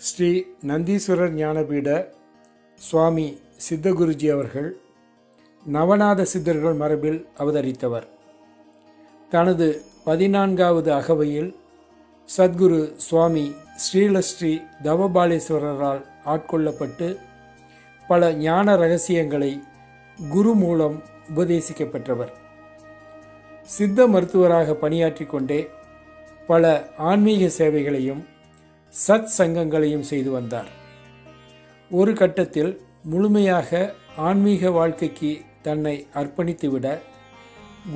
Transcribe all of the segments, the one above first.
ஸ்ரீ நந்தீஸ்வரர் ஞானபீட சுவாமி சித்தகுருஜி அவர்கள் நவநாத சித்தர்கள் மரபில் அவதரித்தவர். தனது 14வது அகவையில் சத்குரு சுவாமி ஸ்ரீலஸ்ரீ தவபாலேஸ்வரரால் ஆட்கொள்ளப்பட்டு பல ஞான ரகசியங்களை குரு மூலம் உபதேசிக்கப்பெற்றவர். சித்த மருத்துவராக பணியாற்றி கொண்டே பல ஆன்மீக சேவைகளையும் சத் சங்கங்களையும் செய்து வந்தார். ஒரு கட்டத்தில் முழுமையாக ஆன்மீக வாழ்க்கைக்கு தன்னை அர்ப்பணித்துவிட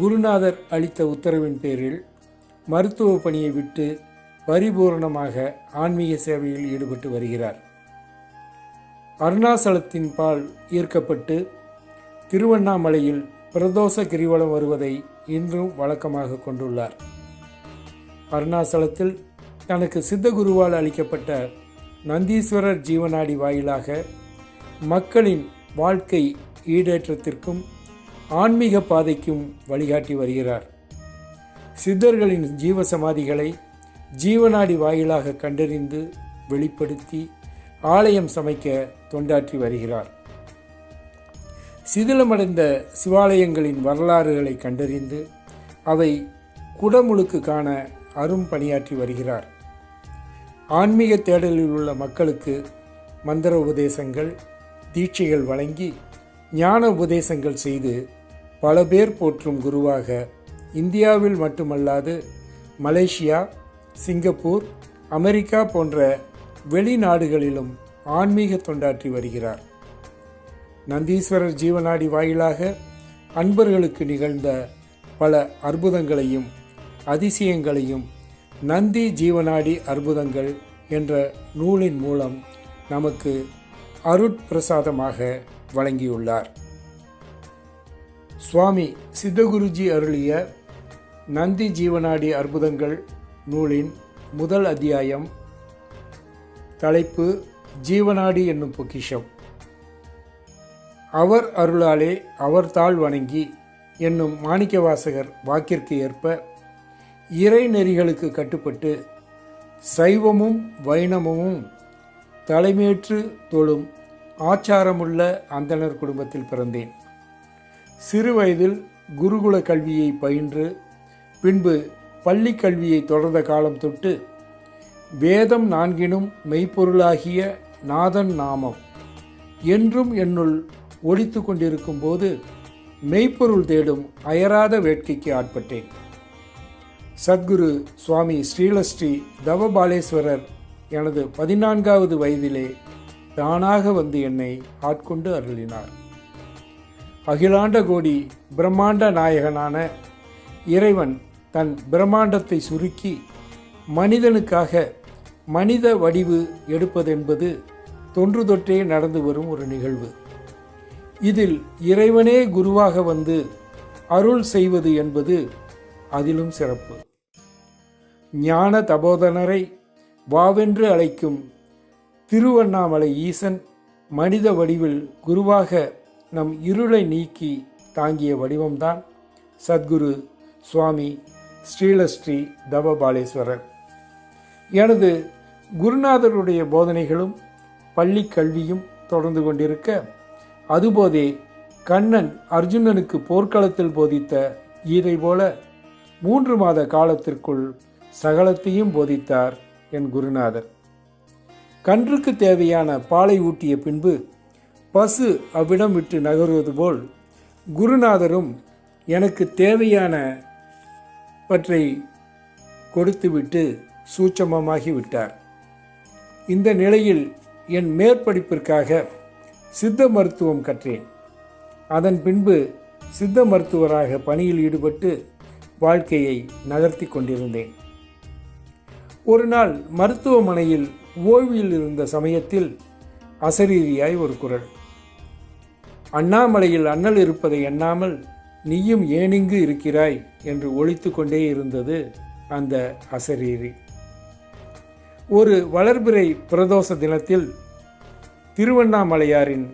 குருநாதர் அளித்த உத்தரவின் பேரில் மருத்துவ பணியை விட்டு பரிபூர்ணமாக ஆன்மீக சேவையில் ஈடுபட்டு வருகிறார். அருணாசலத்தின் பால் ஈர்க்கப்பட்டு திருவண்ணாமலையில் பிரதோஷ கிரிவலம் வருவதை இன்றும் வழக்கமாக கொண்டுள்ளார். அருணாசலத்தில் தனக்கு சித்தகுருவால் அளிக்கப்பட்ட நந்தீஸ்வரர் ஜீவநாடி வாயிலாக மக்களின் வாழ்க்கை ஈடேற்றத்திற்கும் ஆன்மீக பாதைக்கும் வழிகாட்டி வருகிறார். சித்தர்களின் ஜீவசமாதிகளை ஜீவநாடி வாயிலாக கண்டறிந்து வெளிப்படுத்தி ஆலயம் சமைக்க தொண்டாற்றி வருகிறார். சிதிலமடைந்த சிவாலயங்களின் வரலாறுகளை கண்டறிந்து அவை குடமுழுக்கு காண அரும் பணியாற்றி வருகிறார். ஆன்மீக தேடலில் உள்ள மக்களுக்கு மந்திர உபதேசங்கள் தீட்சைகள் வழங்கி ஞான உபதேசங்கள் செய்து பல பேர் போற்றும் குருவாக இந்தியாவில் மட்டுமல்லாது மலேசியா, சிங்கப்பூர், அமெரிக்கா போன்ற வெளிநாடுகளிலும் ஆன்மீக தொண்டாற்றி வருகிறார். நந்தீஸ்வரர் ஜீவநாடி வாயிலாக அன்பர்களுக்கு நிகழ்ந்த பல அற்புதங்களையும் அதிசயங்களையும் நந்தி ஜீவநாடி அற்புதங்கள் என்ற நூலின் மூலம் நமக்கு அருட்பிரசாதமாக வழங்கியுள்ளார். சுவாமி சித்தகுருஜி அருளிய நந்தி ஜீவநாடி அற்புதங்கள் நூலின் முதல் அத்தியாயம். தலைப்பு ஜீவநாடி என்னும் பொக்கிஷம். அவர் அருளாலே அவர் தாழ் வணங்கி என்னும் மாணிக்கவாசகர் வாக்கிற்கு ஏற்ப இறை நெறிகளுக்கு கட்டுப்பட்டு சைவமும் வைணவமும் தலைமையேற்று தொழும் ஆச்சாரமுள்ள அந்தணர் குடும்பத்தில் பிறந்தேன். சிறு வயதில் குருகுல கல்வியை பயின்று பின்பு பள்ளி கல்வியை தொடர்ந்த காலம் தொட்டு வேதம் 4னும் மெய்ப்பொருளாகிய நாதன் நாமம் என்றும் என்னுள் ஒலித்து கொண்டிருக்கும் போது மெய்ப்பொருள் தேடும் அயராத வேட்கைக்கு ஆட்பட்டேன். சத்குரு சுவாமி ஸ்ரீலஸ்ரீ தவபாலேஸ்வரர் எனது 14வது வயதிலே தானாக வந்து என்னை ஆட்கொண்டு அருளினார். அகிலாண்ட கோடி பிரம்மாண்ட நாயகனான இறைவன் தன் பிரம்மாண்டத்தை சுருக்கி மனிதனுக்காக மனித வடிவு எடுப்பதென்பது தொன்று தொற்றே நடந்து வரும் ஒரு நிகழ்வு. இதில் இறைவனே குருவாக வந்து அருள் செய்வது என்பது அதிலும் சிறப்பு. ஞான தபோதனரை வாவென்று அழைக்கும் திருவண்ணாமலை ஈசன் மனித வடிவில் குருவாக நம் இருளை நீக்கி தாங்கிய வடிவம்தான் சத்குரு சுவாமி ஸ்ரீலஸ்ரீ தவபாலேஸ்வரர். எனது குருநாதருடைய போதனைகளும் பள்ளி கல்வியும் தொடர்ந்து கொண்டிருக்க, அதுபோதே கண்ணன் அர்ஜுனனுக்கு போர்க்களத்தில் போதித்த கீதை போல 3 மாத காலத்திற்குள் சகலத்தையும் போதித்தார் என் குருநாதர். கன்றுக்கு தேவையான பாலை ஊட்டிய பின்பு பசு அவ்விடம் விட்டு நகருவது போல் குருநாதரும் எனக்கு தேவையான பற்றை கொடுத்துவிட்டு சூட்சமமாகி விட்டார். இந்த நிலையில் என் மேற்படிப்பிற்காக சித்த மருத்துவம் கற்றேன். அதன் பின்பு சித்த மருத்துவராக பணியில் ஈடுபட்டு வாழ்க்கையை நகர்த்தி கொண்டிருந்தேன். ஒரு நாள் மருத்துவமனையில் ஓய்வில் இருந்த சமயத்தில் அசரீரியாய் ஒரு குரல். அண்ணாமலையில் அண்ணல் இருப்பதை எண்ணாமல் நீயும் ஏனிங்கு இருக்கிறாய் என்று ஒலித்து கொண்டே இருந்தது அந்த அசரீரி. ஒரு வளர்பிறை பிரதோஷ தினத்தில் திருவண்ணாமலையாரின்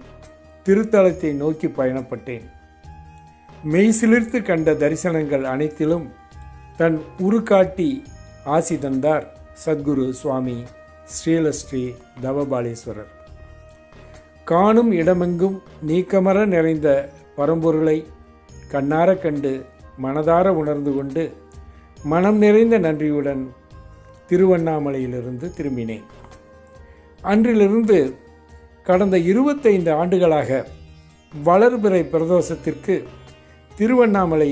திருத்தலத்தை நோக்கி பயணப்பட்டேன். மெய்சிலிர்த்து கண்ட தரிசனங்கள் அனைத்திலும் தன் உருக்காட்டி ஆசி தந்தார் சத்குரு சுவாமி ஸ்ரீலஸ்ரீ தவபாலீஸ்வரர். காணும் இடமெங்கும் நீக்கமர நிறைந்த பரம்பொருளை கண்ணார கண்டு மனதார உணர்ந்து கொண்டு மனம் நிறைந்த நன்றியுடன் திருவண்ணாமலையிலிருந்து திரும்பினேன். அன்றிலிருந்து கடந்த 25 ஆண்டுகளாக வளர்பிறை பிரதோஷத்திற்கு திருவண்ணாமலை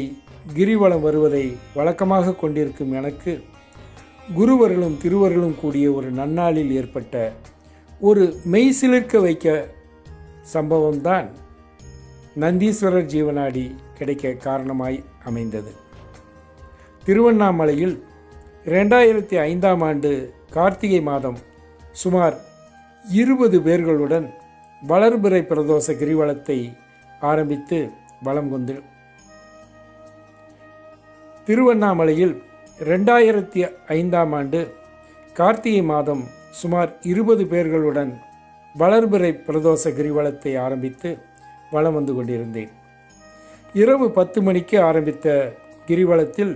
கிரிவலம் வருவதை வழக்கமாக கொண்டிருக்கும் எனக்கு குருவர்களும் திருவர்களும் கூடிய ஒரு நன்னாளில் ஏற்பட்ட ஒரு மெய்சிலிர்க்க வைக்க சம்பவம்தான் நந்தீஸ்வரர் ஜீவனாடி கிடைக்க காரணமாய் அமைந்தது. திருவண்ணாமலையில் 2005ஆம் ஆண்டு கார்த்திகை மாதம் சுமார் 20 பேர்களுடன் வளர்பிறை பிரதோஷ கிரிவலத்தை ஆரம்பித்து வலம் கொண்டு திருவண்ணாமலையில் 2005ஆம் ஆண்டு கார்த்திகை மாதம் சுமார் 20 பேர்களுடன் வளர்பிறை பிரதோஷ கிரிவலத்தை ஆரம்பித்து வலம் வந்து கொண்டிருந்தேன். இரவு 10 மணிக்கு ஆரம்பித்த கிரிவலத்தில்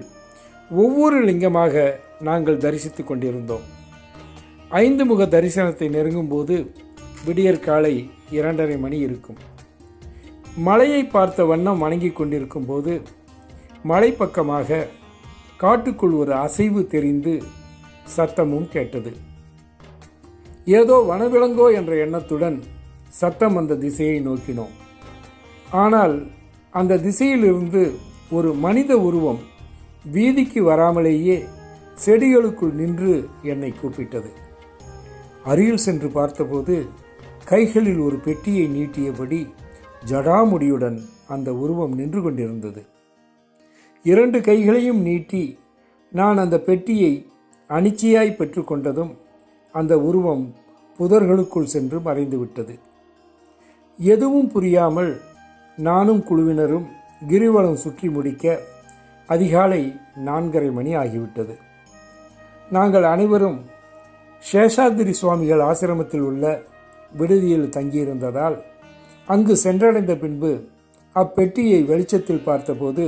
ஒவ்வொரு லிங்கமாக நாங்கள் தரிசித்து கொண்டிருந்தோம். 5 முக தரிசனத்தை நெருங்கும்போது விடியற் காலை 2:30 மணி இருக்கும். மலையை பார்த்த வண்ணம் வணங்கி கொண்டிருக்கும் போது மலைப்பக்கமாக காட்டுக்குள் ஒரு அசைவு தெரிந்து சத்தமும் கேட்டது. ஏதோ வனவிலங்கோ என்ற எண்ணத்துடன் சத்தம் அந்த திசையை நோக்கினோம். ஆனால் அந்த திசையிலிருந்து ஒரு மனித உருவம் வீதிக்கு வராமலேயே செடிகளுக்குள் நின்று என்னை கூப்பிட்டது. அருகில் சென்று பார்த்தபோது கைகளில் ஒரு பெட்டியை நீட்டியபடி ஜடாமுடியுடன் அந்த உருவம் நின்று கொண்டிருந்தது. 2 கைகளையும் நீட்டி நான் அந்த பெட்டியை அனிச்சையாய் பெற்றுக்கொண்டதும் அந்த உருவம் புதர்களுக்குள் சென்று மறைந்துவிட்டது. எதுவும் புரியாமல் நானும் குழுவினரும் கிரிவலம் சுற்றி முடிக்க அதிகாலை 4:30 மணி ஆகிவிட்டது. நாங்கள் அனைவரும் சேஷாதிரி சுவாமிகள் ஆசிரமத்தில் உள்ள விடுதியில் தங்கியிருந்ததால் அங்கு சென்றடைந்த பின்பு அப்பெட்டியை வெளிச்சத்தில் பார்த்தபோது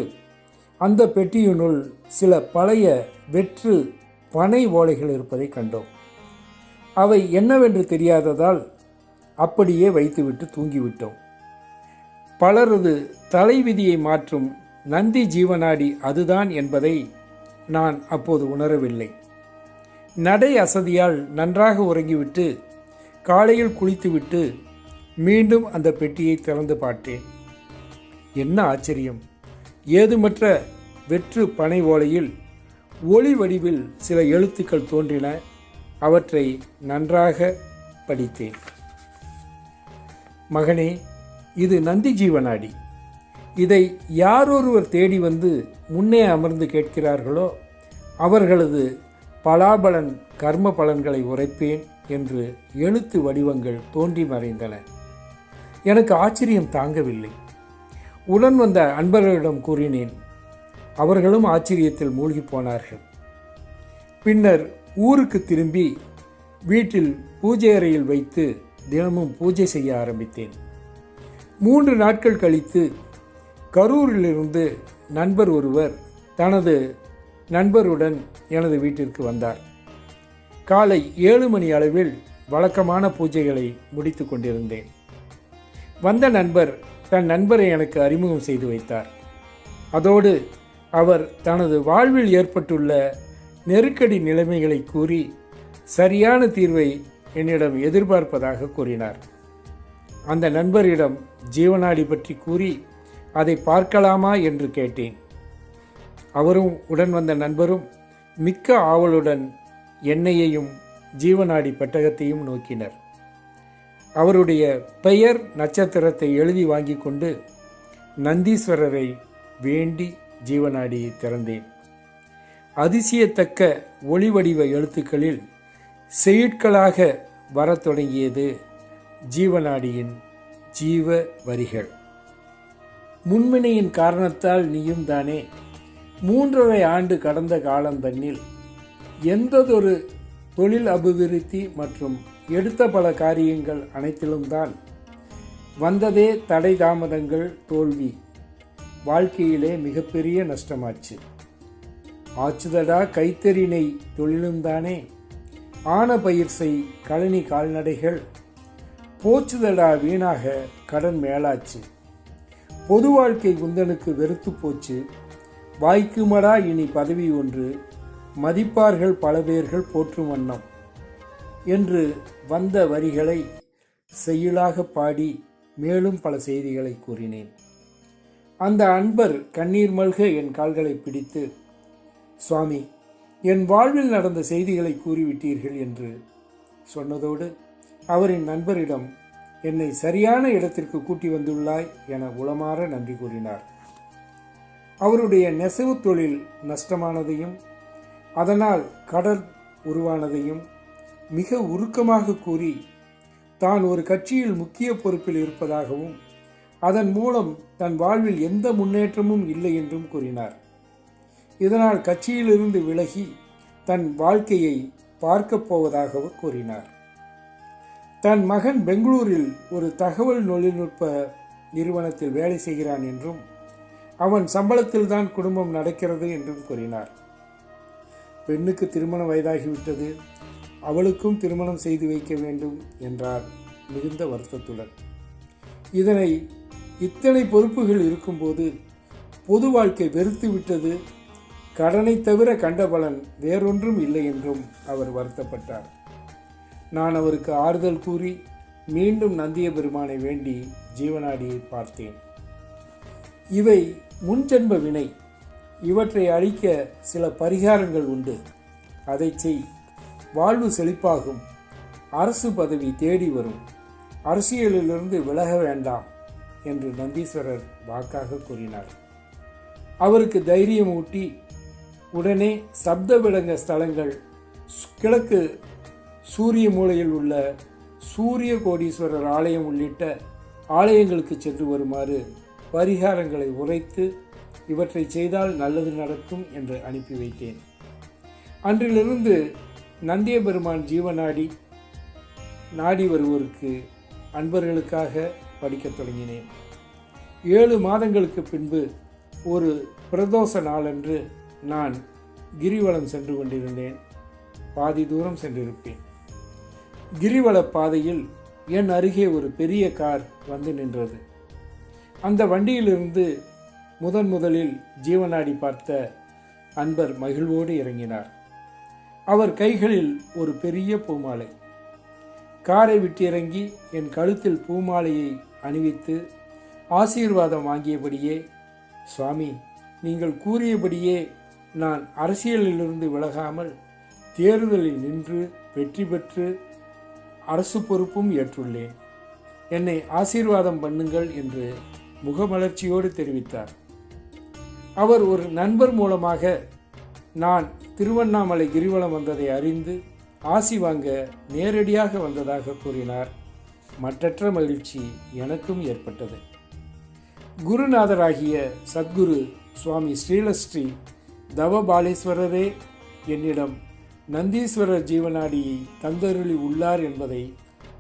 அந்த பெட்டியினுள் சில பழைய வெற்று பனை ஓலைகள் இருப்பதை கண்டோம். அவை என்னவென்று தெரியாததால் அப்படியே வைத்துவிட்டு தூங்கிவிட்டோம். பலரது தலைவிதியை மாற்றும் நந்தி ஜீவனாடி அதுதான் என்பதை நான் அப்போது உணரவில்லை. நடை அசதியால் நன்றாக உறங்கிவிட்டு காலையில் குளித்துவிட்டு மீண்டும் அந்த பெட்டியை திறந்து பார்த்தேன். என்ன ஆச்சரியம்! ஏதுமற்ற வெற்று பனை ஓலையில் ஒளி வடிவில் சில எழுத்துக்கள் தோன்றின. அவற்றை நன்றாக படித்தேன். மகனே, இது நந்தி ஜீவனாடி. இதை யாரொருவர் தேடி வந்து முன்னே அமர்ந்து கேட்கிறார்களோ அவர்களது பலாபலன் கர்ம பலன்களை உரைப்பேன் என்று எழுத்து வடிவங்கள் தோன்றி மறைந்தன. எனக்கு ஆச்சரியம் தாங்கவில்லை. உடன் வந்த அன்பர்களிடம் கூறினேன். அவர்களும் ஆச்சரியத்தில் மூழ்கி போனார்கள். பின்னர் ஊருக்கு திரும்பி வீட்டில் பூஜை அறையில் வைத்து தினமும் பூஜை செய்ய ஆரம்பித்தேன். 3 நாட்கள் கழித்து கரூரிலிருந்து நண்பர் ஒருவர் தனது நண்பருடன் எனது வீட்டிற்கு வந்தார். காலை 7 மணி அளவில் வழக்கமான பூஜைகளை முடித்து கொண்டிருந்தேன். வந்த நண்பர் தன் நண்பரை எனக்கு அறிமுகம் செய்து வைத்தார். அதோடு அவர் தனது வாழ்வில் ஏற்பட்டுள்ள நெருக்கடி நிலைமைகளை கூறி சரியான தீர்வை என்னிடம் எதிர்பார்ப்பதாக கூறினார். அந்த நண்பரிடம் ஜீவனாடி பற்றி கூறி அதை பார்க்கலாமா என்று கேட்டேன். அவரும் உடன் வந்த நண்பரும் மிக்க ஆவலுடன் என்னையையும் ஜீவனாடி பெட்டகத்தையும் நோக்கினர். அவருடைய பெயர் நட்சத்திரத்தை எழுதி வாங்கி கொண்டு நந்தீஸ்வரரை வேண்டி ஜீவனாடியை திறந்தேன். அதிசயத்தக்க ஒளிவடிவ எழுத்துக்களில் செய்யுட்களாக வரத் தொடங்கியது ஜீவனாடியின் ஜீவ வரிகள். முன்வினையின் காரணத்தால் நீயும் தானே 3.5 ஆண்டு கடந்த காலம் தன்னில் எந்ததொரு தொழில் அபிவிருத்தி மற்றும் எடுத்த பல காரியங்கள் அனைத்திலும் தான் வந்ததே தடை தாமதங்கள் தோல்வி. வாழ்க்கையிலே மிகப்பெரிய நஷ்டமாச்சு. ஆச்சுதடா கைத்தறினை தொழிலும் தானே. ஆன பயிர் செய் கழனி கால்நடைகள் போச்சுதடா வீணாக கடன் மேலாச்சு. பொது வாழ்க்கை குந்தனுக்கு வெறுத்து போச்சு. வாய்க்குமடா இனி பதவி ஒன்று, மதிப்பார்கள் பல பேர்கள் போற்றும் வண்ணம் என்று வந்த வரிகளை செய்யுளாக பாடி மேலும் பல செய்திகளை கூறினேன். அந்த அன்பர் கண்ணீர் மல்க என் கால்களை பிடித்து, சுவாமி, என் வாழ்வில் நடந்த செய்திகளை கூறிவிட்டீர்கள் என்று சொன்னதோடு அவரின் நண்பரிடம் என்னை சரியான இடத்திற்கு கூட்டி வந்துள்ளாய் என உளமாற நன்றி கூறினார். அவருடைய நெசவு தொழில் நஷ்டமானதையும் அதனால் கடன் உருவானதையும் மிக உருக்கமாக கூறி தான் ஒரு கட்சியில் முக்கிய பொறுப்பில் இருப்பதாகவும் அதன் மூலம் தன் வாழ்வில் எந்த முன்னேற்றமும் இல்லை என்றும் கூறினார். இதனால் கட்சியிலிருந்து விலகி தன் வாழ்க்கையை பார்க்கப் போவதாகவும் கூறினார். தன் மகன் பெங்களூரில் ஒரு தகவல் தொழில்நுட்ப நிறுவனத்தில் வேலை செய்கிறான் என்றும் அவன் சம்பளத்தில்தான் குடும்பம் நடக்கிறது என்றும் கூறினார். பெண்ணுக்கு திருமண வயதாகிவிட்டது, அவளுக்கும் திருமணம் செய்து வைக்க வேண்டும் என்றார் மிகுந்த வருத்தத்துடன். இத்தனை பொறுப்புகள் இருக்கும்போது பொது வாழ்க்கை வெறுத்து விட்டது, கடனை தவிர கண்ட பலன் வேறொன்றும் இல்லை என்றும் அவர் வருத்தப்பட்டார். நான் அவருக்கு ஆறுதல் கூறி மீண்டும் நந்திய பெருமானை வேண்டி ஜீவனாடியை பார்த்தேன். இவை முன்ஜென்ம வினை, இவற்றை அழிக்க சில பரிகாரங்கள் உண்டு, அதை செய், வாழ்வு செழிப்பாகும், அரசு பதவி தேடி வரும், அரசியலிலிருந்து விலக வேண்டாம் என்று நந்தீஸ்வரர் வாக்காக கூறினார். அவருக்கு தைரியம் ஊட்டி உடனே சப்த விடங்க ஸ்தலங்கள் கிழக்கு சூரிய மூலையில் உள்ள சூரிய கோடீஸ்வரர் ஆலயம் உள்ளிட்ட ஆலயங்களுக்கு சென்று வருமாறு பரிகாரங்களை உரைத்து இவற்றை செய்தால் நல்லது நடக்கும் என்று அனுப்பி வைத்தேன். அன்றிலிருந்து நந்திய பெருமான் ஜீவநாடி நாடி வருவோருக்கு அன்பர்களுக்காக படிக்கத் தொடங்கினேன். 7 மாதங்களுக்கு பின்பு ஒரு பிரதோஷ நாளன்று நான் கிரிவலம் சென்று கொண்டிருந்தேன். பாதி தூரம் சென்றிருப்பேன். கிரிவல பாதையில் என் அருகே ஒரு பெரிய கார் வந்து நின்றது. அந்த வண்டியிலிருந்து முதலில் ஜீவநாடி பார்த்த அன்பர் மகிழ்வோடு இறங்கினார். அவர் கைகளில் ஒரு பெரிய பூமாலை. காரை விட்டு இறங்கி என் கழுத்தில் பூமாலையை அணிவித்து ஆசீர்வாதம் வாங்கியபடியே, சுவாமி, நீங்கள் கூறியபடியே நான் அரசியலிலிருந்து விலகாமல் தேர்தலில் நின்று வெற்றி பெற்று அரசு பொறுப்பும் ஏற்றுள்ளேன், என்னை ஆசீர்வாதம் பண்ணுங்கள் என்று முகமலர்ச்சியோடு தெரிவித்தார். அவர் ஒரு நண்பர் மூலமாக நான் திருவண்ணாமலை கிரிவலம் வந்ததை அறிந்து ஆசி வாங்க நேரடியாக வந்ததாக கூறினார். மற்றற்ற மகிழ்ச்சி எனக்கும் ஏற்பட்டது. குருநாதராகிய சத்குரு சுவாமி ஸ்ரீலஸ்ரீ தவபாலேஸ்வரரே என்னிடம் நந்தீஸ்வரர் ஜீவநாடியை தந்தருளி உள்ளார் என்பதை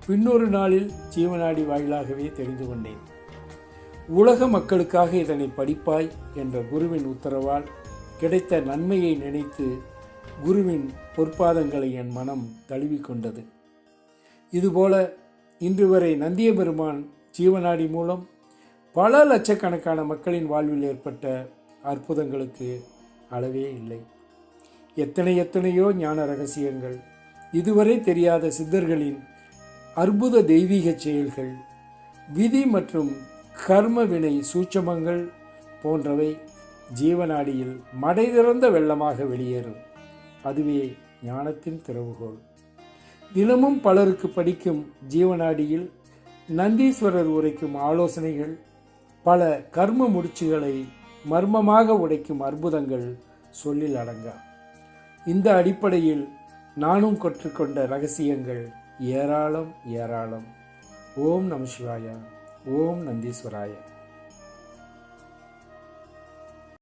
பின்னொரு நாளில் ஜீவநாடி வாயிலாகவே தெரிந்து கொண்டேன். உலக மக்களுக்காக இதனை படிப்பாய் என்ற குருவின் உத்தரவால் கிடைத்த நன்மையை நினைத்து குருவின் பொற்பாதங்களை என் மனம் தழுவிக்கொண்டது. இதுபோல இன்று வரை நந்திய பெருமான் ஜீவநாடி மூலம் பல லட்சக்கணக்கான மக்களின் வாழ்வில் ஏற்பட்ட அற்புதங்களுக்கு அளவே இல்லை. எத்தனையோ ஞான ரகசியங்கள், இதுவரை தெரியாத சித்தர்களின் அற்புத தெய்வீக செயல்கள், விதி மற்றும் கர்ம வினை சூட்சமங்கள் போன்றவை ஜீவநாடியில் மடை திறந்த வெள்ளமாக வெளியேறும். அதுவே ஞானத்தின் திறவுகோல். தினமும் பலருக்கு படிக்கும் ஜீவநாடியில் நந்தீஸ்வரர் உரைக்கும் ஆலோசனைகள், பல கர்ம முடிச்சுகளை மர்மமாக உடைக்கும் அற்புதங்கள் சொல்லில் அடங்கா. இந்த அடிப்படையில் நானும் கற்றுக்கொண்ட ரகசியங்கள் ஏராளம். ஓம் நம சிவாய. ஓம் நந்தீஸ்வராய.